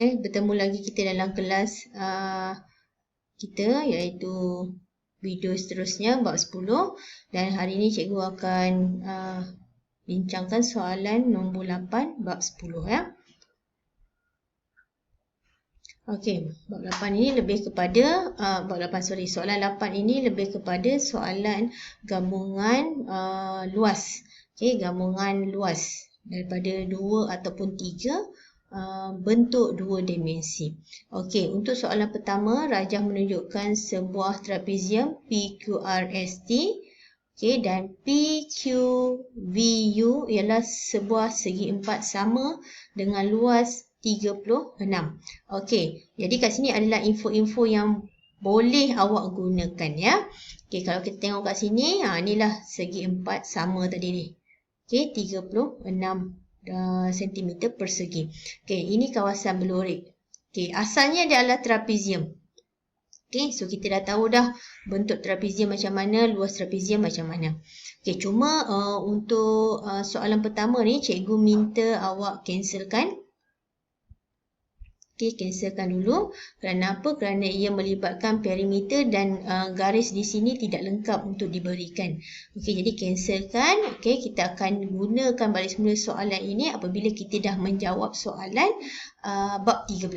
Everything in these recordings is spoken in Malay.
Bertemu lagi kita dalam kelas kita, iaitu video seterusnya bab 10, dan hari ini cikgu akan bincangkan soalan nombor 8 bab 10 ya. Okey, bab 8 ini lebih kepada soalan 8 ini lebih kepada soalan gabungan luas. Okey, gabungan luas daripada 2 ataupun 3 bentuk 2 dimensi. Okey, untuk soalan pertama, rajah menunjukkan sebuah trapezium PQRST. Okey, dan PQVU ialah sebuah segi empat sama dengan luas 36. Okey, jadi kat sini adalah info-info yang boleh awak gunakan ya. Okey, kalau kita tengok kat sini, inilah segi empat sama tadi ni. Okey, 36 cm persegi. Okey, ini kawasan belorik. Okey, asalnya dia adalah trapezium. Okey, so kita dah tahu dah bentuk trapezium macam mana, luas trapezium macam mana. Okey, cuma untuk soalan pertama ni cikgu minta awak cancelkan. Okey, cancelkan dulu. Kerana apa? Kerana ia melibatkan perimeter dan garis di sini tidak lengkap untuk diberikan. Okey, jadi cancelkan. Okey, kita akan gunakan balik semula soalan ini apabila kita dah menjawab soalan bab 13.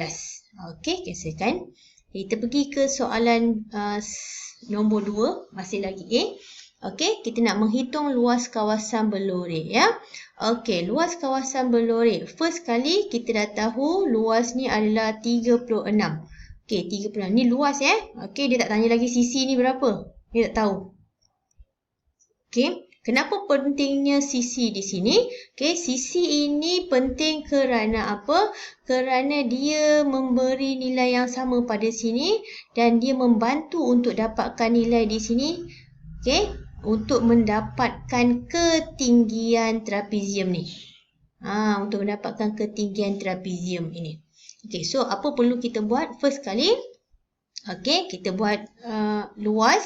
Okey, cancelkan. Kita pergi ke soalan nombor 2, masih lagi A. Okey, kita nak menghitung luas kawasan belorik ya. Okey, luas kawasan belorik. First kali kita dah tahu luas ni adalah 36. Okey, 36. Ni luas ya. Okey, dia tak tanya lagi sisi ni berapa. Dia tak tahu. Okey, kenapa pentingnya sisi di sini? Okey, sisi ini penting kerana apa? Kerana dia memberi nilai yang sama pada sini dan dia membantu untuk dapatkan nilai di sini. Okey, untuk mendapatkan ketinggian trapezium ni. Untuk mendapatkan ketinggian trapezium ini. Okey, so apa perlu kita buat? First kali, okey, kita buat luas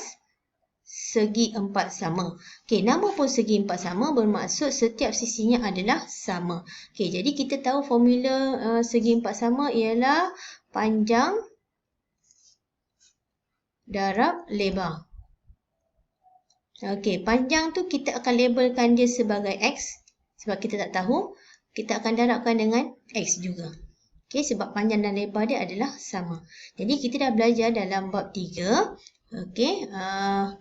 segi empat sama. Okey, nama pun segi empat sama bermaksud setiap sisinya adalah sama. Okey, jadi kita tahu formula segi empat sama ialah panjang darab lebar. Okey, panjang tu kita akan labelkan dia sebagai X sebab kita tak tahu. Kita akan darabkan dengan X juga. Okey, sebab panjang dan lebar dia adalah sama. Jadi kita dah belajar dalam bab 3. Okey,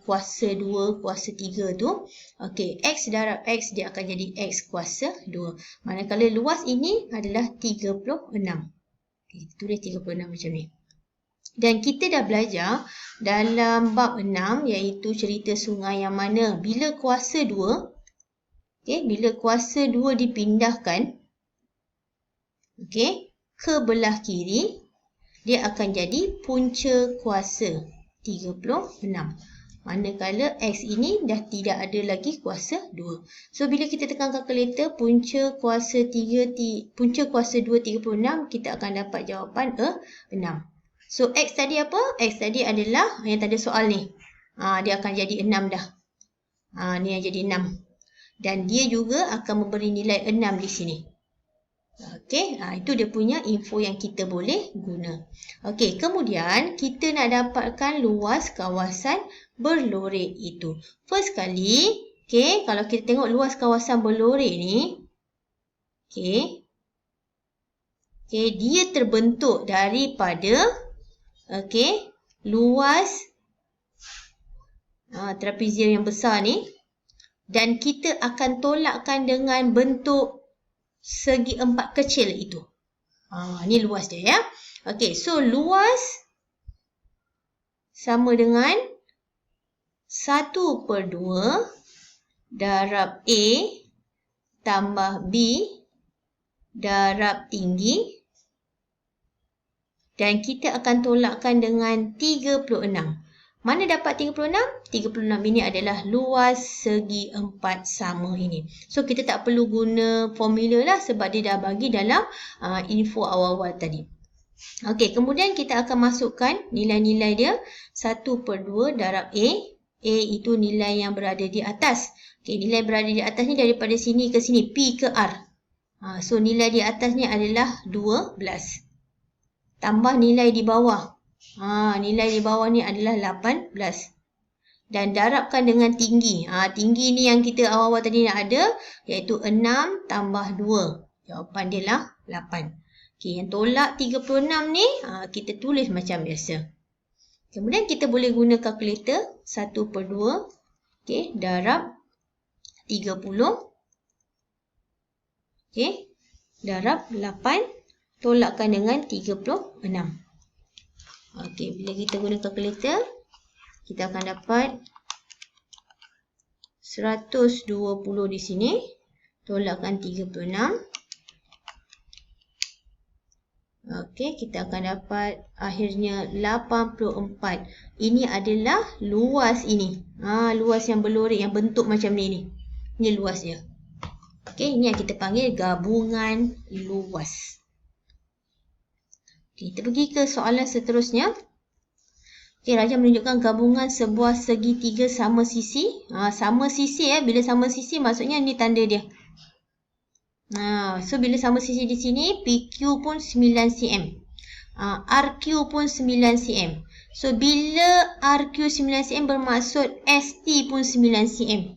kuasa 2, kuasa 3 tu. Okey, X darab X dia akan jadi X kuasa 2. Manakala luas ini adalah 36. Okey, tulis 36 macam ni. Dan kita dah belajar dalam bab 6 iaitu cerita sungai yang mana bila kuasa 2, okey, bila kuasa 2 dipindahkan okey, ke belah kiri, dia akan jadi punca kuasa 36. Manakala X ini dah tidak ada lagi kuasa 2. So bila kita tekan kalkulator punca kuasa 2 36, kita akan dapat jawapan 6. So X tadi apa? X tadi adalah yang tadi soal ni. Dia akan jadi 6 dah. Ni yang jadi 6. Dan dia juga akan memberi nilai 6 di sini. Okey, itu dia punya info yang kita boleh guna. Okey, kemudian kita nak dapatkan luas kawasan berlorik itu. First kali, okey, kalau kita tengok luas kawasan berlorik ni, okey, dia terbentuk daripada okey, luas trapezium yang besar ni, dan kita akan tolakkan dengan bentuk segi empat kecil itu. Ni luas dia ya. Okey, so luas sama dengan 1/2 darab A tambah B darab tinggi, dan kita akan tolakkan dengan 36. Mana dapat 36? 36 ini adalah luas segi empat sama ini. So kita tak perlu guna formula lah sebab dia dah bagi dalam info awal-awal tadi. Okey, kemudian kita akan masukkan nilai-nilai dia. 1/2 darab A. A itu nilai yang berada di atas. Okey, nilai berada di atas ni daripada sini ke sini, P ke R. So nilai di atas ni adalah 12. tambah nilai di bawah. Nilai di bawah ni adalah 18. Dan darabkan dengan tinggi. Tinggi ni yang kita awal-awal tadi nak ada, iaitu 6 tambah 2. Jawapan dia lah 8. Okey, yang tolak 36 ni, kita tulis macam biasa. Kemudian kita boleh guna kalkulator. 1/2. Okey, darab 30. Okey, darab 8. Tolakkan dengan 36. Okey, bila kita guna kalkulator, kita akan dapat 120 di sini. Tolakkan 36. Okey, kita akan dapat akhirnya 84. Ini adalah luas ini. Luas yang berlorek, yang bentuk macam ni. Ini luas dia. Okey, ini yang kita panggil gabungan luas. Okey, kita pergi ke soalan seterusnya. Okey, Raja menunjukkan gabungan sebuah segitiga sama sisi. Sama sisi bila sama sisi maksudnya ni tanda dia. So bila sama sisi di sini, PQ pun 9 cm. RQ pun 9 cm. So bila RQ 9 cm bermaksud ST pun 9 cm.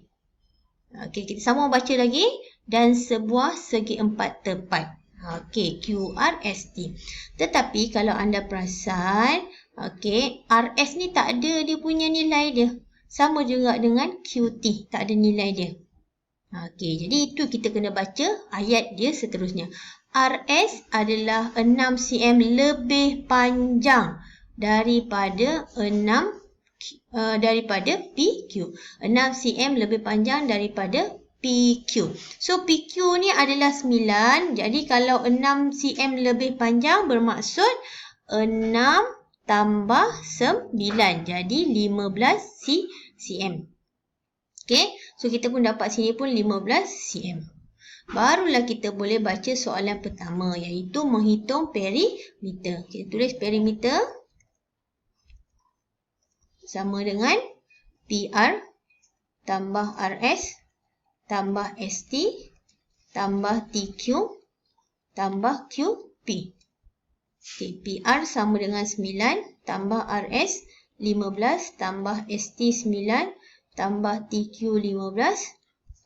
Okey, kita sama baca lagi. Dan sebuah segi empat tepat. Okey, QRST. Tetapi kalau anda perasan, okey, RS ni tak ada dia punya nilai dia. Sama juga dengan QT, tak ada nilai dia. Okey, jadi itu kita kena baca ayat dia seterusnya. RS adalah 6 cm lebih panjang daripada PQ. 6 cm lebih panjang daripada PQ. So PQ ni adalah 9. Jadi kalau 6 cm lebih panjang bermaksud 6 tambah 9. Jadi 15 cm. Okey, so kita pun dapat sini pun 15 cm. Barulah kita boleh baca soalan pertama, iaitu menghitung perimeter. Kita tulis perimeter sama dengan PR tambah RS tambah ST tambah TQ tambah QP. Okay, PR sama dengan 9 tambah RS 15 tambah ST 9 tambah TQ 15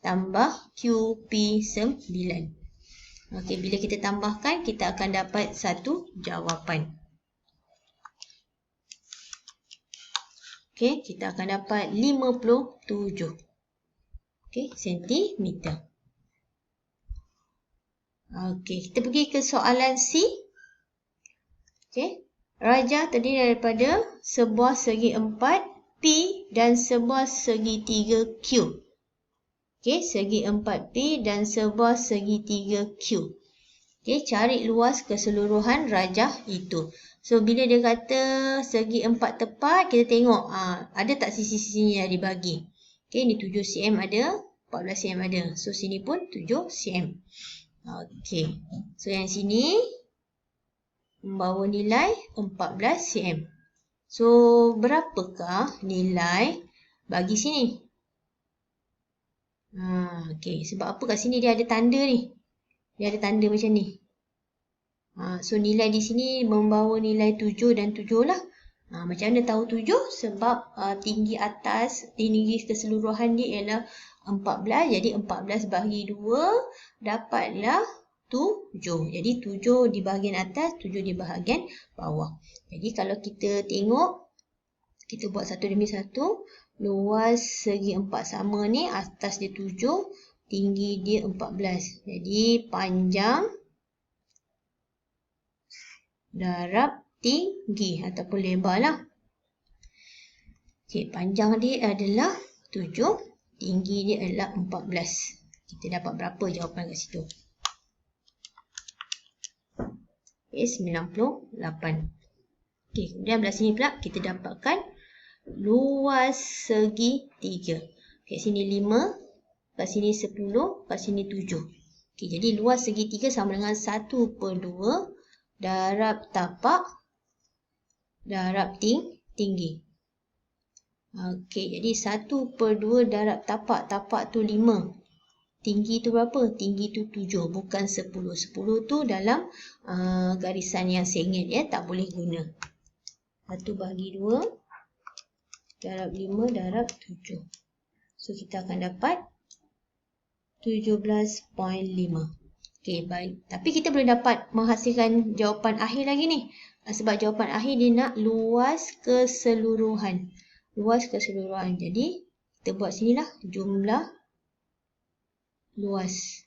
tambah QP 9. Okey, bila kita tambahkan, kita akan dapat satu jawapan. Okey, kita akan dapat 57. Okey, sentimeter. Okey, kita pergi ke soalan C. Okey, Raja terdiri daripada sebuah segi 4 P dan sebuah segitiga Q. Okey, segi 4P dan sebuah segitiga Q. Okey, cari luas keseluruhan rajah itu. So, bila dia kata segi 4 tepat, kita tengok ada tak sisi-sisinya dibagi. Okey, ni 7 cm ada, 14 cm ada. So, sini pun 7 cm. Okey, so yang sini membawa nilai 14 cm. So, berapakah nilai bagi sini? Okey, sebab apa kat sini dia ada tanda ni? Dia ada tanda macam ni. So, nilai di sini membawa nilai 7 dan 7 lah. Macam mana tahu 7? Sebab tinggi atas, tinggi keseluruhan dia ialah 14. Jadi, 14 bahagi 2 dapatlah 7. Jadi 7 di bahagian atas, 7 di bahagian bawah. Jadi kalau kita tengok, kita buat satu demi satu. Luas segi 4 sama ni, atas dia 7, tinggi dia 14. Jadi panjang darab tinggi ataupun lebar lah. Okey, panjang dia adalah 7, tinggi dia adalah 14. Kita dapat berapa jawapan kat situ? Okay, 98. Okey, kemudian belah sini pula kita dapatkan luas segitiga. Okey, sini 5, kat sini 10, kat sini 7. Okey, jadi luas segitiga sama dengan 1/2 darab tapak darab tinggi. Okey, jadi 1/2 darab tapak. Tapak tu 5. tinggi tu berapa? Tinggi tu 7, bukan 10. 10 tu dalam garisan yang sengit ya, tak boleh guna. 1 bahagi 2 darab 5 darab 7. So kita akan dapat 17.5. Okey, baik. Tapi kita boleh dapat menghasilkan jawapan akhir lagi ni. Sebab jawapan akhir dia nak luas keseluruhan. Luas keseluruhan. Jadi kita buat sinilah jumlah luas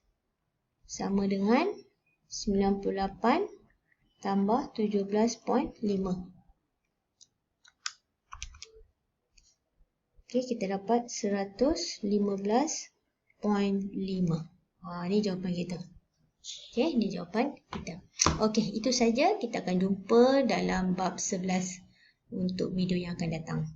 sama dengan 98 tambah 17.5. Okey, kita dapat 115.5. Ini jawapan kita. Okey, ini jawapan kita. Okey, itu saja. Kita akan jumpa dalam bab 11 untuk video yang akan datang.